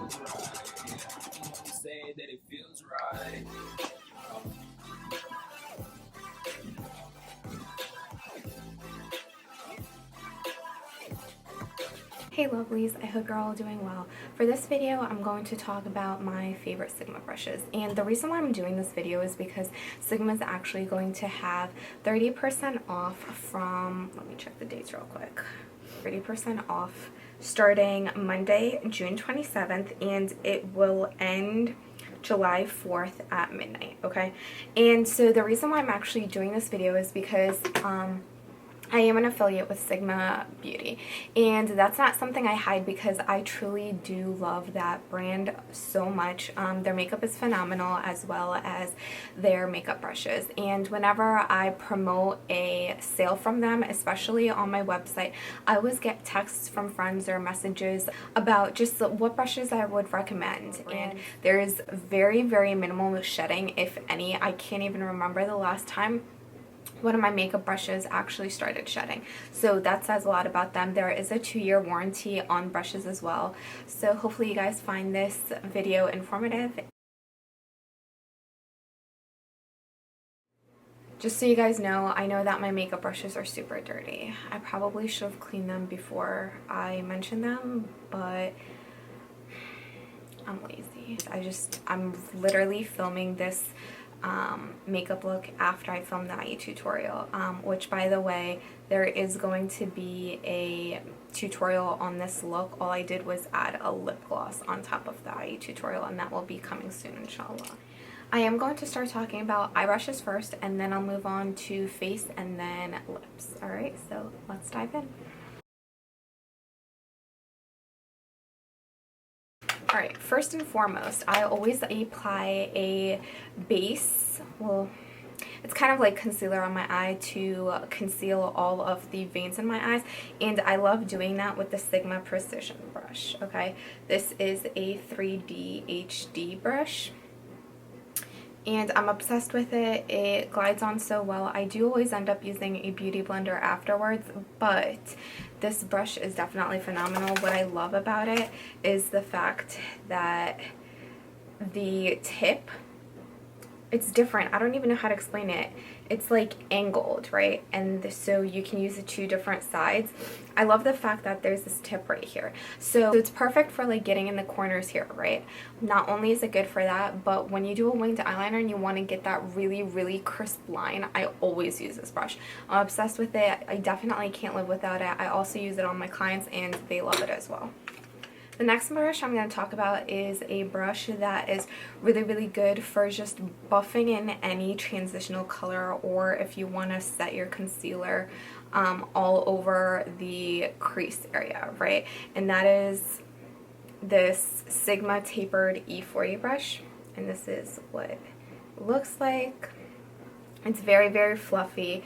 Say that it feels right. Hey lovelies, I hope you're all doing well. For this video, I'm going to talk about my favorite Sigma brushes. And the reason why I'm doing this video is because Sigma is actually going to have 30% off from, let me check the dates real quick, 30% off starting Monday, June 27th, and it will end July 4th at midnight, okay? And so the reason why I'm actually doing this video is because, I am an affiliate with Sigma Beauty, and that's not something I hide because I truly do love that brand so much. Their makeup is phenomenal, as well as their makeup brushes, and whenever I promote a sale from them, especially on my website, I always get texts from friends or messages about just what brushes I would recommend, and there's very, very minimal shedding, if any. I can't even remember the last time one of my makeup brushes actually started shedding, so that says a lot about them. There is a 2-year warranty on brushes as well, so hopefully you guys find this video informative. Just so you guys know, I know that my makeup brushes are super dirty. I probably should have cleaned them before I mentioned them, but I'm lazy. I'm literally filming this makeup look after I filmed the IE tutorial, which, by the way, there is going to be a tutorial on this look. All I did was add a lip gloss on top of the IE tutorial, and that will be coming soon, inshallah. I am going to start talking about eye brushes first, and then I'll move on to face and then lips. Alright, so let's dive in. Alright, first and foremost, I always apply a base, well, it's kind of like concealer on my eye to conceal all of the veins in my eyes, and I love doing that with the Sigma Precision brush, okay? This is a 3D HD brush, and I'm obsessed with it. It glides on so well. I do always end up using a beauty blender afterwards, but this brush is definitely phenomenal. What I love about it is the fact that the tip, it's different. I don't even know how to explain it. It's like angled, right? And so you can use the 2 different sides. I love the fact that there's this tip right here. So it's perfect for like getting in the corners here, right? Not only is it good for that, but when you do a winged eyeliner and you want to get that really, really crisp line, I always use this brush. I'm obsessed with it. I definitely can't live without it. I also use it on my clients and they love it as well. The next brush I'm going to talk about is a brush that is really, really good for just buffing in any transitional color, or if you want to set your concealer all over the crease area, right? And that is this Sigma Tapered E40 brush, and this is what it looks like. It's very, very fluffy.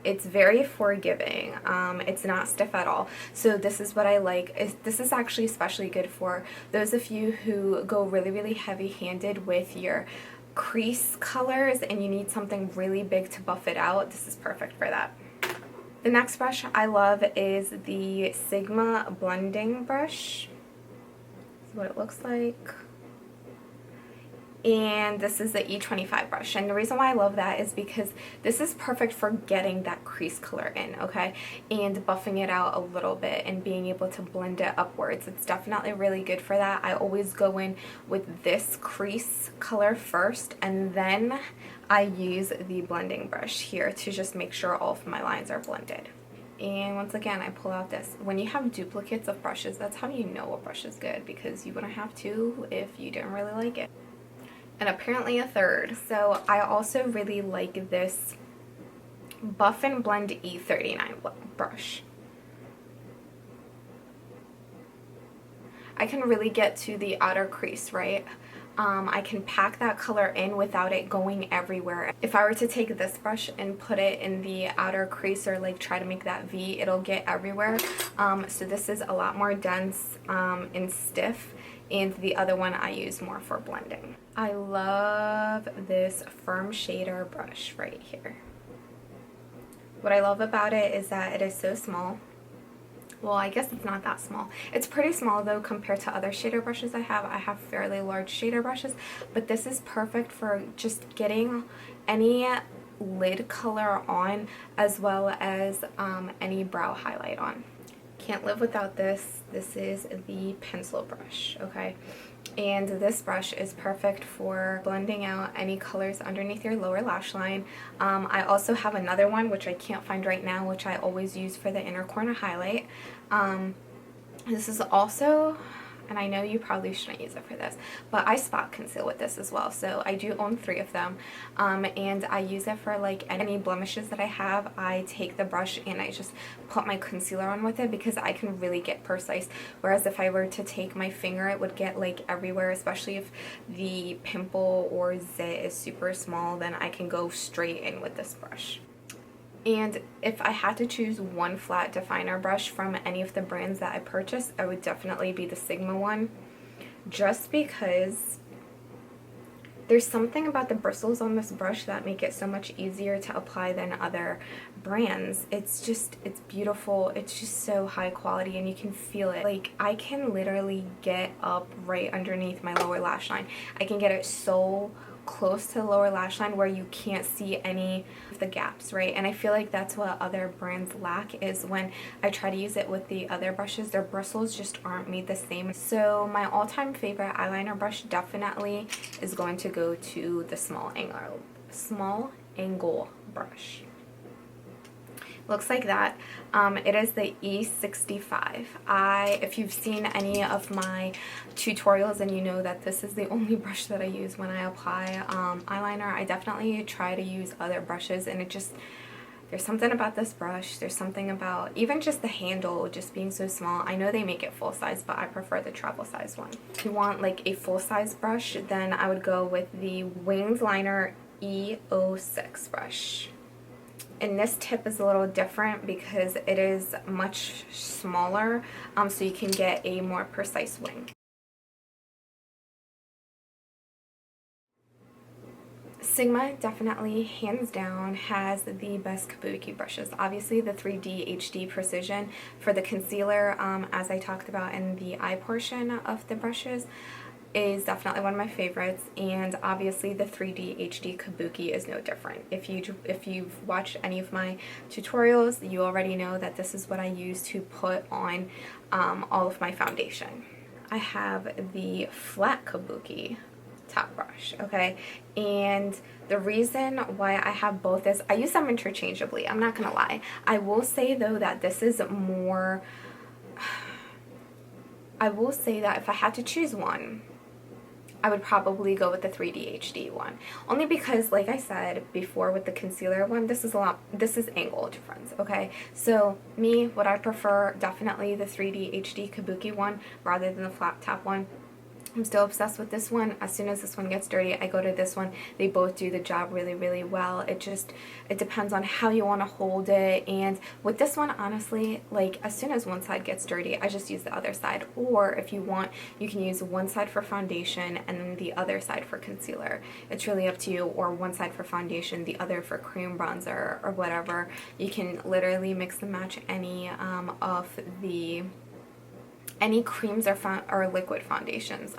It's very forgiving. It's not stiff at all. So this is what I like. This is actually especially good for those of you who go really, really heavy-handed with your crease colors and you need something really big to buff it out. This is perfect for that. The next brush I love is the Sigma Blending Brush. This is what it looks like. And this is the E25 brush, and the reason why I love that is because this is perfect for getting that crease color in, okay, and buffing it out a little bit and being able to blend it upwards. It's definitely really good for that. I always go in with this crease color first, and then I use the blending brush here to just make sure all of my lines are blended. And once again, I pull out this. When you have duplicates of brushes, that's how you know a brush is good, because you wouldn't have to if you didn't really like it. And apparently a third. So I also really like this Buff and Blend E30 brush. I can really get to the outer crease, right? I can pack that color in without it going everywhere. If I were to take this brush and put it in the outer crease, or like try to make that V, it'll get everywhere. So this is a lot more dense and stiff, and the other one I use more for blending. I love this Firm Shader brush right here. What I love about it is that it is so small. Well, I guess it's not that small. It's pretty small though compared to other shader brushes I have. I have fairly large shader brushes, but this is perfect for just getting any lid color on, as well as any brow highlight on. Can't live without this. This is the pencil brush, okay? And this brush is perfect for blending out any colors underneath your lower lash line. I also have another one, which I can't find right now, which I always use for the inner corner highlight. This is also, and I know you probably shouldn't use it for this, but I spot conceal with this as well. So I do own 3 of them, and I use it for like any blemishes that I have. I take the brush and I just put my concealer on with it because I can really get precise. Whereas if I were to take my finger, it would get like everywhere, especially if the pimple or zit is super small. Then I can go straight in with this brush. And if I had to choose one flat definer brush from any of the brands that I purchased, it would definitely be the Sigma one, just because there's something about the bristles on this brush that make it so much easier to apply than other brands. It's beautiful. It's just so high quality and you can feel it. Like, I can literally get up right underneath my lower lash line. I can get it so close to the lower lash line where you can't see any of the gaps, right? And I feel like that's what other brands lack, is when I try to use it with the other brushes, their bristles just aren't made the same. So my all-time favorite eyeliner brush definitely is going to go to the small angle brush. Looks like that. It is the E65. If you've seen any of my tutorials, and you know that this is the only brush that I use when I apply eyeliner. I definitely try to use other brushes, and there's something about this brush. There's something about even just the handle just being so small. I know they make it full size, but I prefer the travel size one. If you want like a full size brush, then I would go with the Winged Liner E06 brush. And this tip is a little different because it is much smaller, so you can get a more precise wing. Sigma definitely, hands down, has the best Kabuki brushes. Obviously the 3D HD Precision for the concealer, as I talked about in the eye portion of the brushes, is definitely one of my favorites, and obviously the 3D HD Kabuki is no different. If you've watched any of my tutorials, you already know that this is what I use to put on all of my foundation. I have the flat Kabuki top brush, okay? And the reason why I have both is I use them interchangeably. I'm not gonna lie. I will say though that this is more, I will say that if I had to choose one, I would probably go with the 3D HD one. Only because, like I said before with the concealer one, this is angle difference, okay? So me, what I prefer, definitely the 3D HD Kabuki one rather than the flat top one. I'm still obsessed with this one. As soon as this one gets dirty, I go to this one. They both do the job really, really well. It depends on how you want to hold it. And with this one, honestly, like as soon as one side gets dirty, I just use the other side. Or if you want, you can use one side for foundation and then the other side for concealer. It's really up to you. Or one side for foundation, the other for cream bronzer or whatever. You can literally mix and match any creams or liquid foundations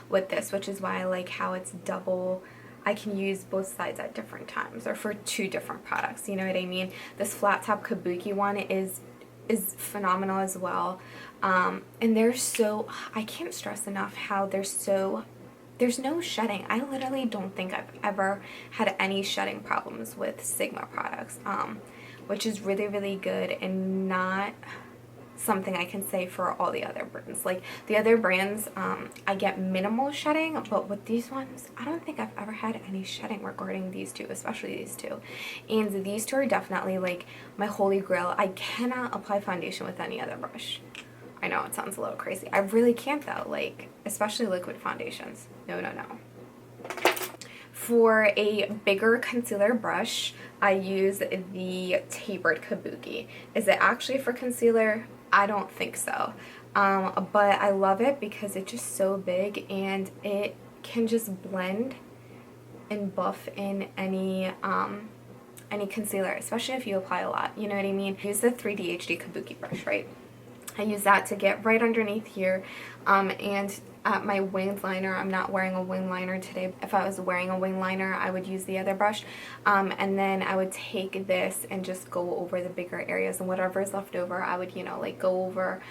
with this, which is why I like how it's double. I can use both sides at different times or for 2 different products, you know what I mean? This flat top Kabuki one is phenomenal as well. And I can't stress enough how there's no shedding. I literally don't think I've ever had any shedding problems with Sigma products, which is really, really good and not something I can say for all the other brands. Like the other brands, I get minimal shedding, but with these ones, I don't think I've ever had any shedding regarding these 2, especially these 2. And these 2 are definitely like my holy grail. I cannot apply foundation with any other brush. I know it sounds a little crazy. I really can't though, like especially liquid foundations. No. For a bigger concealer brush, I use the Tapered Kabuki. Is it actually for concealer? I don't think so. But I love it because it's just so big and it can just blend and buff in any concealer, especially if you apply a lot. You know what I mean? Use the 3D HD Kabuki brush, right? I use that to get right underneath here, and at my winged liner, I'm not wearing a wing liner today. If I was wearing a wing liner, I would use the other brush, and then I would take this and just go over the bigger areas, and whatever is left over, I would, you know, like go over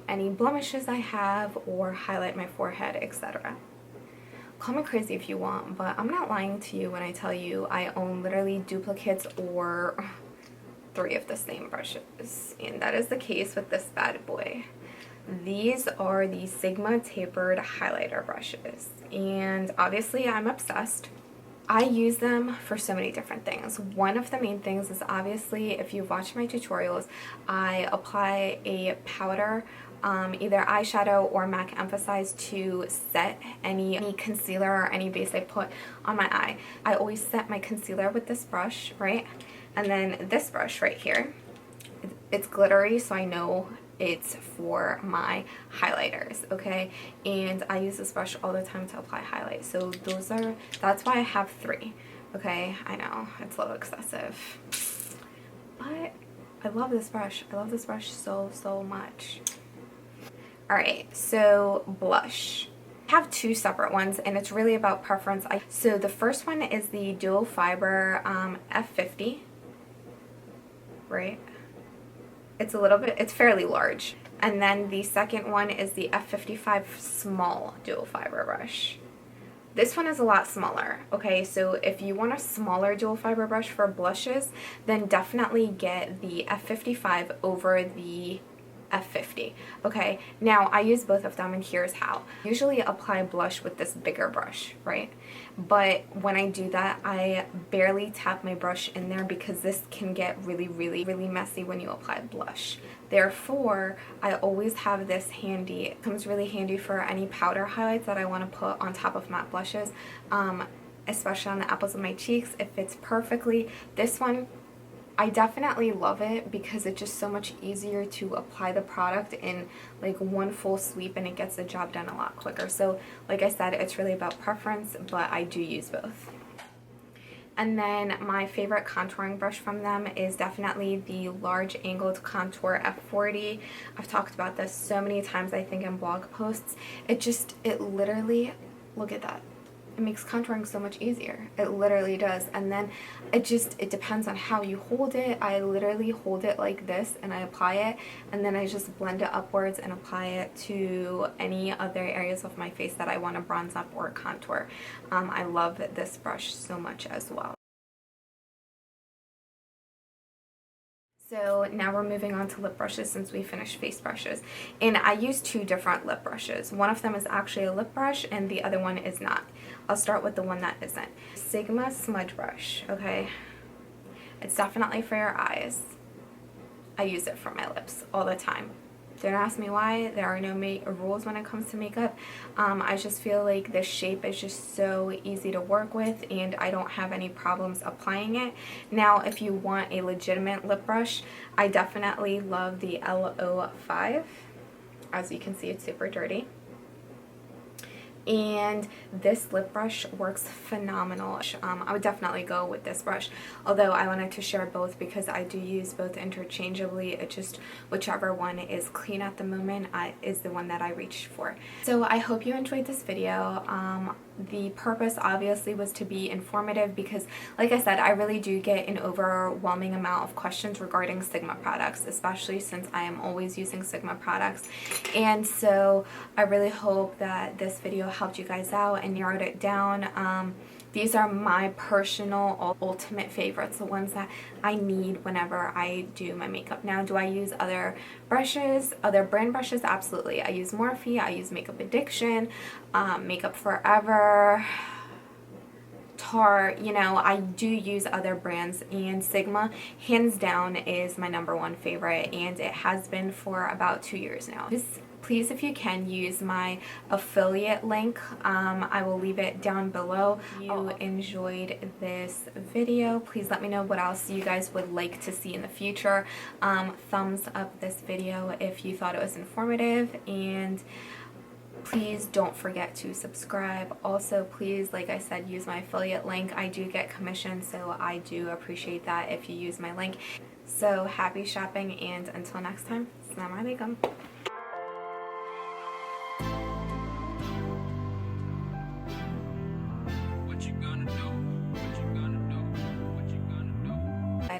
any blemishes I have or highlight my forehead, etc. Call me crazy if you want, but I'm not lying to you when I tell you I own literally duplicates or 3 of the same brushes, and that is the case with this bad boy. These are the Sigma Tapered highlighter brushes, and obviously I'm obsessed. I use them for so many different things. One of the main things is, obviously, if you've watched my tutorials, I apply a powder, either eyeshadow or MAC Emphasize, to set any concealer or any base I put on my eye. I always set my concealer with this brush, right? And then this brush right here, it's glittery, so I know it's for my highlighters, okay? And I use this brush all the time to apply highlight. So that's why I have 3, okay? I know, it's a little excessive, but I love this brush. I love this brush so, so much. Alright, so blush. I have 2 separate ones, and it's really about preference. So the first one is the Dual Fibre F50, right? It's fairly large. And then the second one is the F55 Small Dual Fibre Brush. This one is a lot smaller, okay? So if you want a smaller dual fiber brush for blushes, then definitely get the F55 over the F50, okay? Now, I use both of them, and here's how. I usually apply blush with this bigger brush, right? But when I do that, I barely tap my brush in there because this can get really, really, really messy when you apply blush. Therefore, I always have this handy. It comes really handy for any powder highlights that I want to put on top of matte blushes, especially on the apples of my cheeks. It fits perfectly. This one, I definitely love it because it's just so much easier to apply the product in like one full sweep, and it gets the job done a lot quicker. So like I said, it's really about preference, but I do use both. And then my favorite contouring brush from them is definitely the Large Angled Contour F40. I've talked about this so many times, I think, in blog posts. It literally, look at that. It makes contouring so much easier. It literally does. And then it depends on how you hold it. I literally hold it like this and I apply it, and then I just blend it upwards and apply it to any other areas of my face that I want to bronze up or contour. I love this brush so much as well. So now we're moving on to lip brushes since we finished face brushes. And I use 2 different lip brushes. One of them is actually a lip brush and the other one is not. I'll start with the one that isn't. Sigma Smudge Brush, okay? It's definitely for your eyes. I use it for my lips all the time. Don't ask me why. There are no rules when it comes to makeup. I just feel like this shape is just so easy to work with, and I don't have any problems applying it. Now, if you want a legitimate lip brush, I definitely love the LO5. As you can see, it's super dirty. And this lip brush works phenomenal. I would definitely go with this brush, although I wanted to share both because I do use both interchangeably. It just, whichever one is clean at the moment is the one that I reach for. So I hope you enjoyed this video. The purpose obviously was to be informative because, like I said, I really do get an overwhelming amount of questions regarding Sigma products, especially since I am always using Sigma products. And so I really hope that this video helped you guys out and narrowed it down. These are my personal ultimate favorites, the ones that I need whenever I do my makeup. Now, do I use other brushes, other brand brushes? Absolutely. I use Morphe, I use Makeup Addiction, Makeup Forever, Tarte, you know, I do use other brands, and Sigma, hands down, is my #1 favorite, and it has been for about 2 years now. Please, if you can, use my affiliate link. I will leave it down below. If you enjoyed this video, please let me know what else you guys would like to see in the future. Thumbs up this video if you thought it was informative, and please don't forget to subscribe. Also, please, like I said, use my affiliate link. I do get commission, so I do appreciate that if you use my link. So happy shopping, and until next time. not my makeup.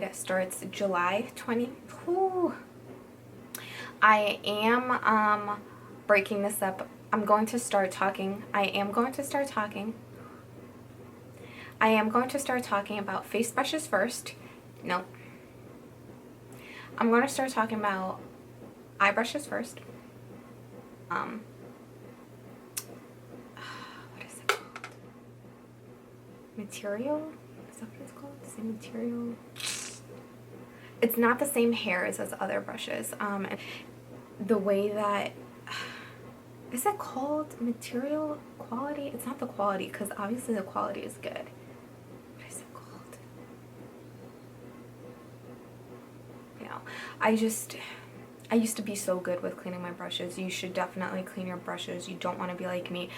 It starts July 20. Ooh. I am breaking this up. I'm going to start talking. I am going to start talking about face brushes first. No. I'm going to start talking about eye brushes first. What is it called? Material? Is that what it's called? The same material? It's not the same hairs as other brushes. And the way that, is it called material quality? It's not the quality, because obviously the quality is good. What is it called? You know, I used to be so good with cleaning my brushes. You should definitely clean your brushes. You don't want to be like me.